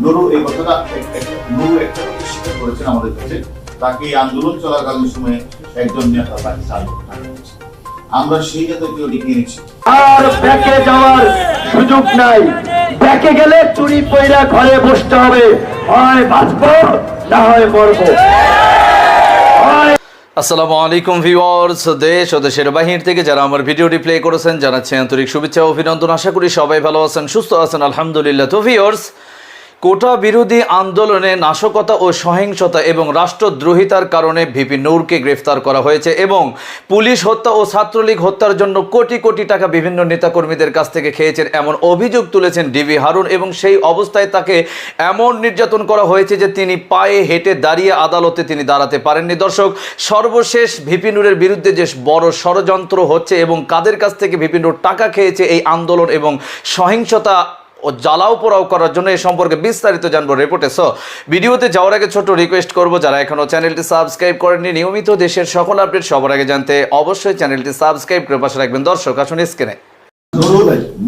নুরু এই কথাটা নুরু একটা কথা স্বীকার করেছেন আমাদের কাছে, তাকে এই আন্দোলন চলাকালীন সময়ে একজন নেতা তাকে চালু করেছে। আমরা সেই নেতাকেও ডেকে এনেছি। আর ব্যাকে যাওয়ার সুযোগ নাই। ব্যাকে গেলে চুরি পয়রা ঘরে বসতে হবে, হয় বাঁচবো না হয় মরবো। আসসালামু আলাইকুম ভিউয়ার্স, দেশ ও দেশের বাহির থেকে যারা আমার ভিডিওটি প্লে করেছেন জানাচ্ছি আন্তরিক শুভেচ্ছা ও অভিনন্দন। আশা করি সবাই ভালো আছেন, সুস্থ আছেন, আলহামদুলিল্লাহ। তো ভিউয়ার্স, কোটা বিরোধী আন্দোলনে নাশকতা ও সহিংসতা এবং রাষ্ট্রদ্রোহিতার কারণে ভিপি নূরকে গ্রেফতার করা হয়েছে এবং পুলিশ হত্যা ও ছাত্রলীগ হত্যার জন্য কোটি কোটি টাকা বিভিন্ন নেতাকর্মীদের কাছ থেকে খেয়েছেন এমন অভিযোগ তুলেছেন ডিবি হারুন। এবং সেই অবস্থায় তাকে এমন নির্যাতন করা হয়েছে যে তিনি পায়ে হেঁটে দাঁড়িয়ে আদালতে তিনি দাঁড়াতে পারেননি। দর্শক, সর্বশেষ ভিপি নূরের বিরুদ্ধে যে বড় ষড়যন্ত্র হচ্ছে এবং কাদের কাছ থেকে ভিপি নূর টাকা খেয়েছে এই আন্দোলন এবং সহিংসতা ও জ্বালাও পোড়াও করার জন্য এই সম্পর্কে বিস্তারিত জানবো রিপোর্টে। সো ভিডিওতে যাওয়ার আগে ছোট রিকোয়েস্ট করব, যারা এখনো চ্যানেলটি সাবস্ক্রাইব করেননি, নিয়মিত দেশের সকল আপডেট সবার আগে জানতে অবশ্যই চ্যানেলটি সাবস্ক্রাইব করে পাশে রাখবেন। দর্শক আসুন স্ক্রিনে।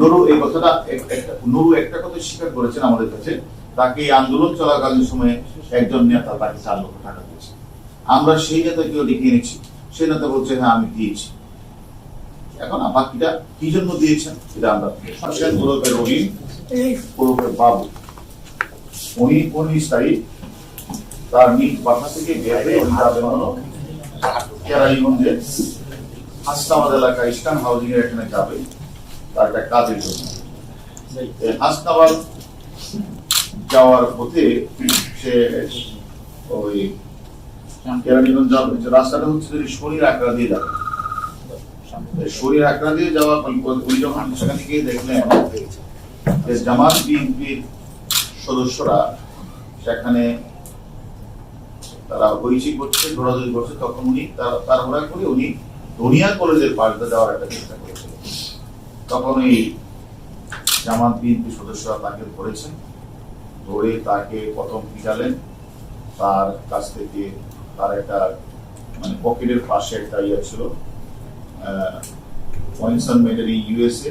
নুরু এই কথাটা নুরু একটা কথা স্বীকার করেছেন আমাদের কাছে, তাকে এই আন্দোলন চলাকালীন সময়ে একজন নেতা তাকে 4 লক্ষ টাকা দিয়েছে। আমরা সেই নেতাকেও ডেকে এনেছি। সেই নেতা বলছে হ্যাঁ আমি দিয়েছি। এখন বাকিটা কি জন্য দিয়েছেন এটা আমরা রহিম ওরফে বাবু, উনি 19 তারিখ তার নিজ বাসা থেকে বেরিয়ে যাবেন হলো কেরানীগঞ্জের হাসনাবাদ এলাকা ইস্টার্ন হাউজিং এর এখানে যাবে তার একটা কাজের জন্য। হাসনাবাদ যাওয়ার পথে সে ওই কেরানীগঞ্জ রাস্তাটা হচ্ছে শরীর আকড়া দিয়ে যাবে। শরীর আকড়া দিয়ে যাওয়া উনি যখন সেখানে গিয়ে দেখলেন জামাত বিএনপির সদস্যরা সেখানে তারা হইচই করছে, দৌড়াদৌড়ি করছে, তখন উনি তাড়াহুড়া করে উনি ধনিয়া কলেজের পাশে যাওয়ার একটা চেষ্টা করেছিলেন। তখন এই জামাত বিএনপি সদস্যরা তাকে ধরেছেন, ধরে তাকে প্রথম পিটালেন। তার কাছ থেকে তার একটা মানে পকেটের পাশে একটা ইয়ে ছিল, ওয়াইনসন মেডারি ইউএসএ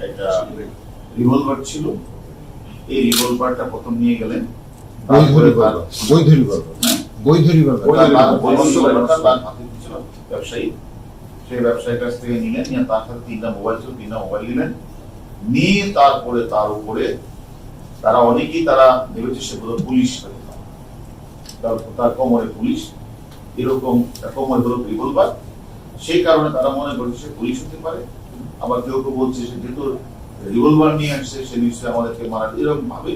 একটা রিভলভার ছিল। এই রিভলভারটা প্রথম নিয়ে গেলেন, ব্যবসায়ী, সেই ব্যবসায়ীর কাছ থেকে নিলেন, নিয়ে তার সাথে 3টা মোবাইল ছিল, 3টা মোবাইল নিলেন, নিয়ে তারপরে তার উপরে তারা অনেকেই তারা ভেবেছে সে বোধ পুলিশ, তার কোমরে পুলিশ, এরকম কোমরে হলো রিভলভার, সেই কারণে তারা মনে করছে সে পুলিশ হতে পারে। আবার কেউ কেউ বলছে সে যেহেতু রিভলভার নিয়ে আসছে সে নিশ্চয়ই আমাদেরকে মারা, এরকম ভাবে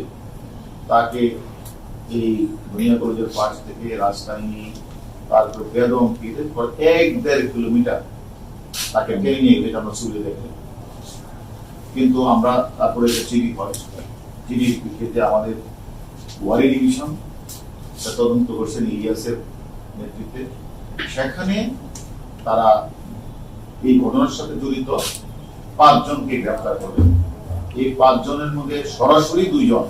তাকে এই ধনিয়া কলেজের পাশ থেকে রাস্তায় নিয়ে তারপর বেদম পিঠে 1-1.5 কিলোমিটার তাকে টেনে নিয়ে গেলে আমরা ছবি দেখলাম। কিন্তু আমরা তারপরে চিঠি করেছি, চিঠি ক্ষেত্রে আমাদের ওয়ারি ডিভিশন তদন্ত করছেন ইলিয়াসের নেতৃত্বে। সেখানে তারা এই ঘটনার সাথে জড়িত 5 জনকে গ্রেফতার করবেন। এই 5 জনের মধ্যে সরাসরি 2 জন,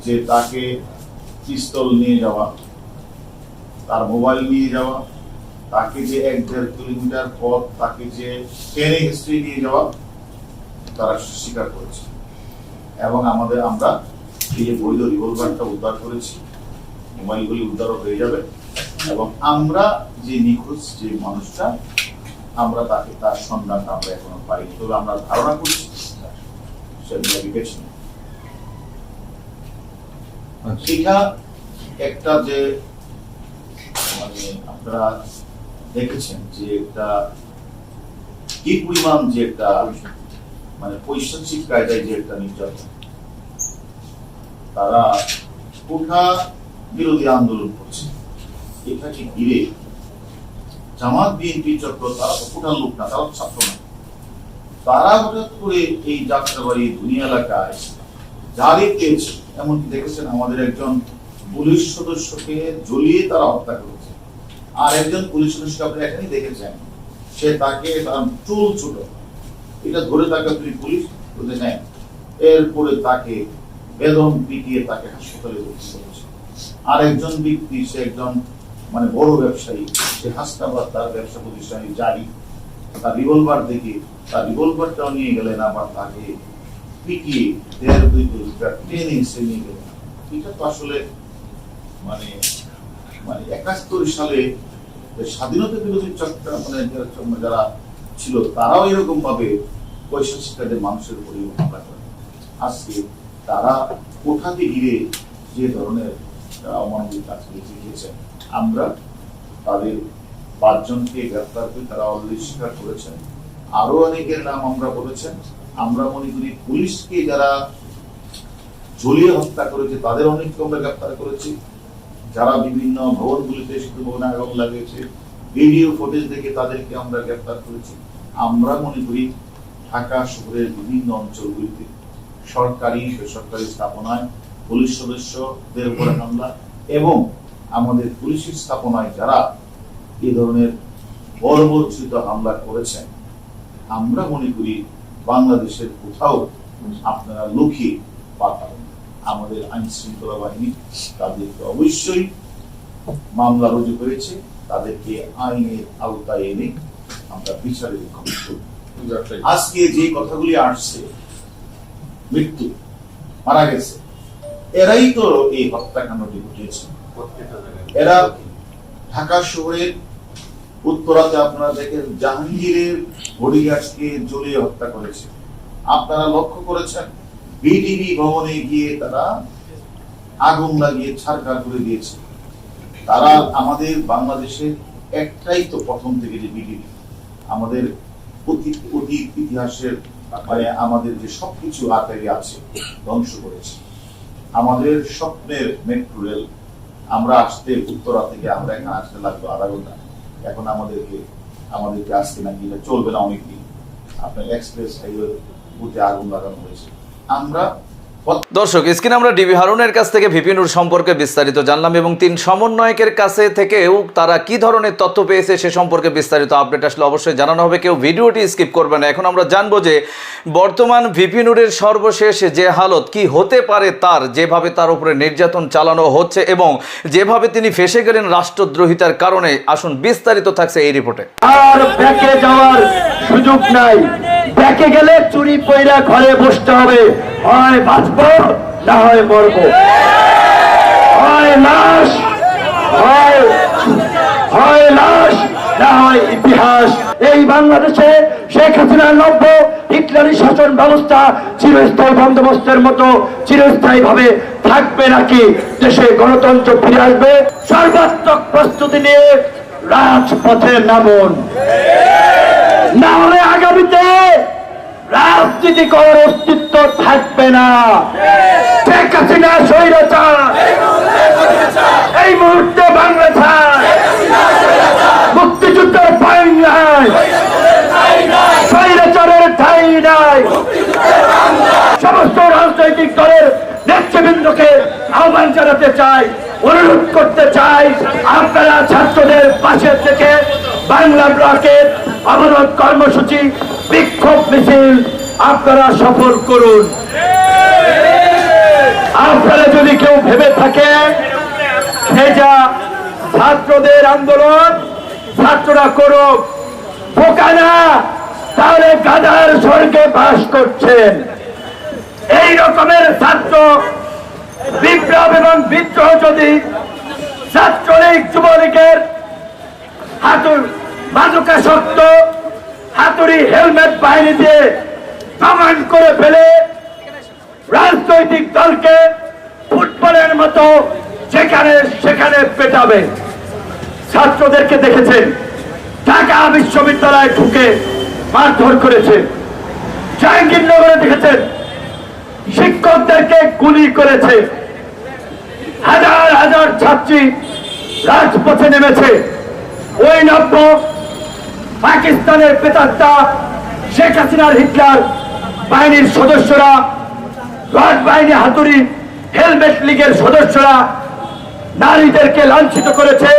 যে তাকে পিস্তল নিয়ে যাওয়া, তার মোবাইল নিয়ে যাওয়া, তাকে যে 1-1.5 কিলোমিটার পথ তাকে যে ট্রেনে হিস্ট্রি নিয়ে যাওয়া, তারা স্বীকার করেছে। এবং আমরা এই যে বৈধ রিভলভারটা উদ্ধার করেছি, মোবাইলগুলি উদ্ধার হয়ে যাবে এবং আমরা যে নিখোঁজ যে মানুষটা আমরা তাকে তার সন্ধানটা আমরা এখনো পাইনি, তবে আমরা ধারণা করছি এটা একটা যে মানে আপনারা দেখেছেন যে একটা কি পরিমাণ যে একটা মানে পৈশাচিক কায়দায় যে একটা নির্যাতন, তারা কোটা বিরোধী আন্দোলন করছে, এটাকে ঘিরে জামাত বিএনপি চক্র, তারা তো কোটার লোক না, তারা ছাত্র না, তারা হঠাৎ করে এই যাত্রাবাড়ি দুনিয়া এলাকায় জারি পেয়েছে। এমনকি দেখেছেন আমাদের একজন পুলিশ সদস্যকে জ্বলিয়ে তারা হত্যা করেছে, আর একজন পুলিশ সদস্য আপনি এখানেই দেখেছেন সে তাকে চুল ছোট এটা ধরে তাকে আপনি পুলিশ বলতে নেন, এরপরে তাকে বেদম পিটিয়ে তাকে হাসপাতালে ভর্তি করেছে। আর একজন ব্যক্তি, সে একজন মানে বড় ব্যবসায়ী, সে হাসনাবাদ তার ব্যবসা প্রতিষ্ঠানে জারি, তার রিভলভার দেখে তার রিভলভারটাও নিয়ে গেলেন, আবার তাকে পিটিয়ে দেড় দুই কিলোমিটার টেনে এসে নিয়ে গেল, এটা তো আসলে মানে 71 সালে স্বাধীনতা বিরোধী চর্চা যারা ছিল তারাও এরকম ভাবে পয়সা মানুষের উপরে হামলা করে। আজকে তারা কোঠাতে ঘিরে যে ধরনের অমানবিক কাজ দেখিয়েছেন, আমরা তাদের 5 জনকে গ্রেফতার করে তারা অলরেডি স্বীকার করেছেন, আরো অনেকের নাম আমরা বলেছেন। আমরা মনে করি পুলিশকে যারা ঝুলিয়ে হত্যা করেছে তাদের অনেককে আমরা গ্রেফতার করেছি, যারা বিভিন্ন ভবনগুলিতে শুধু ভবনে আগুন লাগিয়েছে ভিডিও ফুটেজ দেখে তাদেরকে আমরা গ্রেফতার করেছি। আমরা মনে করি ঢাকা শহরের বিভিন্ন অঞ্চলগুলিতে সরকারি বেসরকারি স্থাপনায় পুলিশ সদস্যদের উপরে হামলা এবং আমাদের পুলিশের স্থাপনায় যারা এই ধরনের বর্বরচিত হামলা করেছেন, আমরা মনে করি বাংলাদেশের কোথাও আপনারা লুকিয়ে পাঠাবেন। আমাদের আইন শৃঙ্খলা বাহিনী তাদেরকে অবশ্যই মামলা রুজু করেছে, তাদেরকে আইনের আওতায় এনে আমরা বিচারের মুখোমুখি করব। আজকে যে কথাগুলি আসছে, মৃত্যু মারা গেছে, এরাই তো এই হত্যাকাণ্ডটি ঘটিয়েছে। এরা ঢাকা শহরের উত্তরাতে আপনারা দেখেন জাহাঙ্গীরের বডিগার্ডকে জ্বলিয়ে হত্যা করেছে। আপনারা লক্ষ্য করেছেন বিডিবি ভবনে গিয়ে তারা আগুন লাগিয়ে ছারখার করে দিয়েছে। তারা আমাদের বাংলাদেশের একটাই তো প্রথম থেকে যে বিডিবি আমাদের অতীত ইতিহাসের আমাদের যে সবকিছু আকারে আছে ধ্বংস করেছে। আমাদের স্বপ্নের মেট্রো রেল আমরা আসতে উত্তরা থেকে আমরা এখানে আসতে লাগলো আধা ঘন্টা, এখন আমাদেরকে আজকে নাকি এটা চলবে না অনেকদিন। আপনার এক্সপ্রেস হাইওয়ে বুথে আগুন লাগানো হয়েছে। আমরা দর্শক, স্ক্রিনে আমরা ডিবি হারুনের কাছ থেকে ভিপি নূর সম্পর্কে বিস্তারিত জানলাম এবং 3 সমন্বয়কের কাছে থেকেও তারা কি ধরনের তথ্য পেয়েছে সে সম্পর্কে বিস্তারিত আপডেট আসলে অবশ্যই জানানো হবে, কেউ ভিডিওটি স্কিপ করবে না। এখন আমরা জানবো যে বর্তমান ভিপি নূরের সর্বশেষ যে হালত কি হতে পারে, তার যেভাবে তার উপরে নির্যাতন চালানো হচ্ছে এবং যেভাবে তিনি ফেসে গেলেন রাষ্ট্রদ্রোহিতার কারণে। আসুন বিস্তারিত থাকছে এই রিপোর্টে। আর ব্যাকে যাওয়ার সুযোগ নাই, ব্যাকে গেলে চুরি পয়রা ঘরে বসতে হবে, হয় বাঁচবো না হয় মরবো, হয় লাশ না হয় ইতিহাস। এই বাংলাদেশে শেখ হাসিনার নব্য হিটলারি শাসন ব্যবস্থা চিরস্থায়ী বন্দোবস্তের মতো চিরস্থায়ী ভাবে থাকবে নাকি দেশে গণতন্ত্র ফিরে আসবে? সর্বাত্মক প্রস্তুতি নিয়ে রাজপথে নামুন, না হলে আগামীতে রাজনীতি করার অস্তিত্ব থাকবে না। শেখ হাসিনা স্বৈরাচার, এই মুহূর্তে বাংলা ছাড়, মুক্তিযুদ্ধের ঠাঁই নাই, স্বৈরাচারের ঠাঁই নাই। সমস্ত রাজনৈতিক দলের নেতৃবৃন্দকে আহ্বান জানাতে চাই, অনুরোধ করতে চাই, আপনারা ছাত্রদের পাশে থেকে বাংলা ব্লকের অবরোধ কর্মসূচি, বিক্ষোভ মিছিল আপনারা সফল করুন। আপনারা যদি কেউ ভেবে থাকে সেটা ছাত্রদের আন্দোলন, ছাত্ররা করুক, বোকা না, তাহলে গাদার স্বর্গে বাস করছেন। এই রকমের ছাত্র বিপ্লব এবং বিদ্রোহ যদি ছাত্রলীগ যুবলীগের বাজুকাসক্ত হাতুড়ি হেলমেট বাহিনী দিয়ে কমান্ড করে ফেলে রাজনৈতিক দলকে ফুটবলের মতো যেখানে সেখানে পেটাবে। ছাত্রদেরকে দেখেছেন ঢাকা বিশ্ববিদ্যালয়ে ঢুকে মারধর করেছে, জাহাঙ্গীরনগরে দেখেছেন শিক্ষকদেরকে গুলি করেছে, হাজার হাজার ছাত্রী রাজপথে নেমেছে। ওই নব্য পাকিস্তানের প্রেতাত্মা শেখ হাসিনার হিটলার বাহিনীর সদস্যরা, রড বাহিনী হাতুড়ি হেলমেট লীগের সদস্যরা নারীদেরকে লাঞ্ছিত করেছে,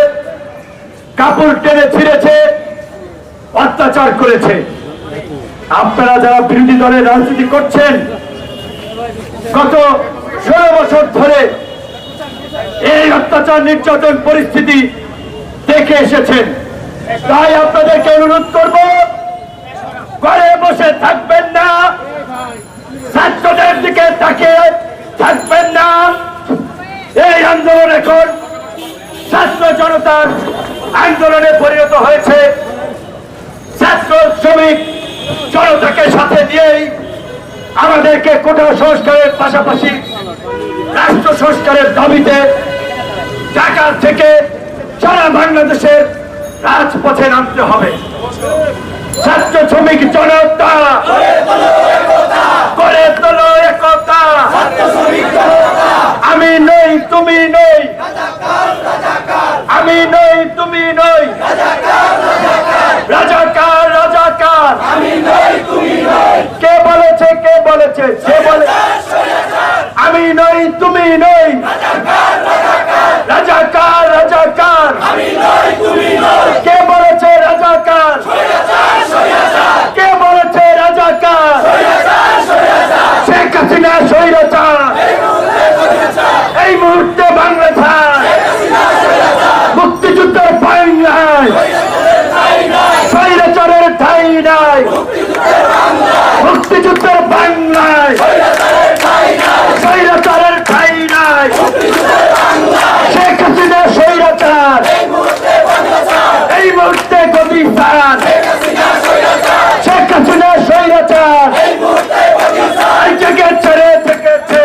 কাপড় টেনে ছিঁড়েছে, অত্যাচার করেছে। আপনারা যারা বিরোধী দলের রাজনীতি করছেন গত 16 বছর ধরে এই অত্যাচার নির্যাতন পরিস্থিতি দেখে এসেছেন, তাই আপনাদেরকে অনুরোধ করব ঘরে বসে থাকবেন না, ছাত্রদের দিকে তাকিয়ে থাকবেন না। এই আন্দোলন এখন ছাত্র জনতার আন্দোলনে পরিণত হয়েছে। ছাত্র শ্রমিক জনতাকে সাথে নিয়েই আমাদেরকে কোটা সংস্কারের পাশাপাশি রাষ্ট্র সংস্কারের দাবিতে ঢাকা থেকে সারা বাংলাদেশের রাজপথে নামতে হবে। ছাত্র শ্রমিক জনতা করে তোলো একতা। আমি নই তুমি নই, আমি নই তুমি নই, রাজাকার রাজাকার। কে বলেছে কে বলেছে সে বলে আমি নই তুমি নই, রাজাকার রাজাকার। কে বলেছে রাজাকার, কে বলেছে রাজাকার? শেখ হাসিনা স্বৈরাচার, এই মুহূর্তে বাংলা ছাড়। মুক্তিযুদ্ধের বাংলায় স্বৈরাচারের ঠাঁই নাই। মুক্তিযুদ্ধের বাংলায় স্বৈরাচারের ঠাঁই নাই। শেখ হাসিনা স্বৈরাচার, এই মুহূর্তে গদি ছাড়। শেখ হাসিনা স্বৈরাচার, এই জেগেছে রে জেগেছে,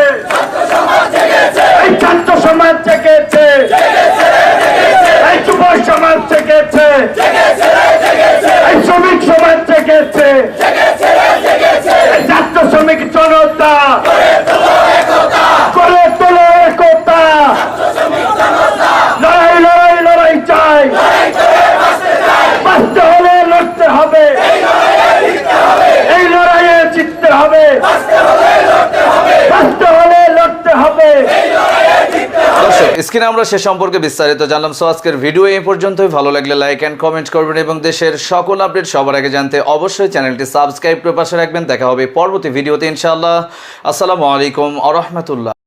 এই ছাত্র সমাজ জেগেছে, এই যুব সমাজ জেগেছে, এই শ্রমিক সমাজ জেগেছে, এই ছাত্র শ্রমিক জনতা করে তোলো একতা। লড়াই লড়াই লড়াই চাই, বাঁচতে হলে লড়তে হবে, এই লড়াইয়ে জিততে হবে, বাঁচতে হলে লড়তে হবে। দর্শক, স্ক্রিনে আমরা সে সম্পর্কে বিস্তারিত জানলাম। সো আজকের ভিডিও এই পর্যন্তই। ভালো লাগলে লাইক এন্ড কমেন্ট করবেন এবং দেশের সকল আপডেট সবার আগে জানতে অবশ্যই চ্যানেলটি সাবস্ক্রাইব করে পাশে রাখবেন। দেখা হবে পরবর্তী ভিডিওতে ইনশাআল্লাহ। আসসালামু আলাইকুম ওয়া রাহমাতুল্লাহ।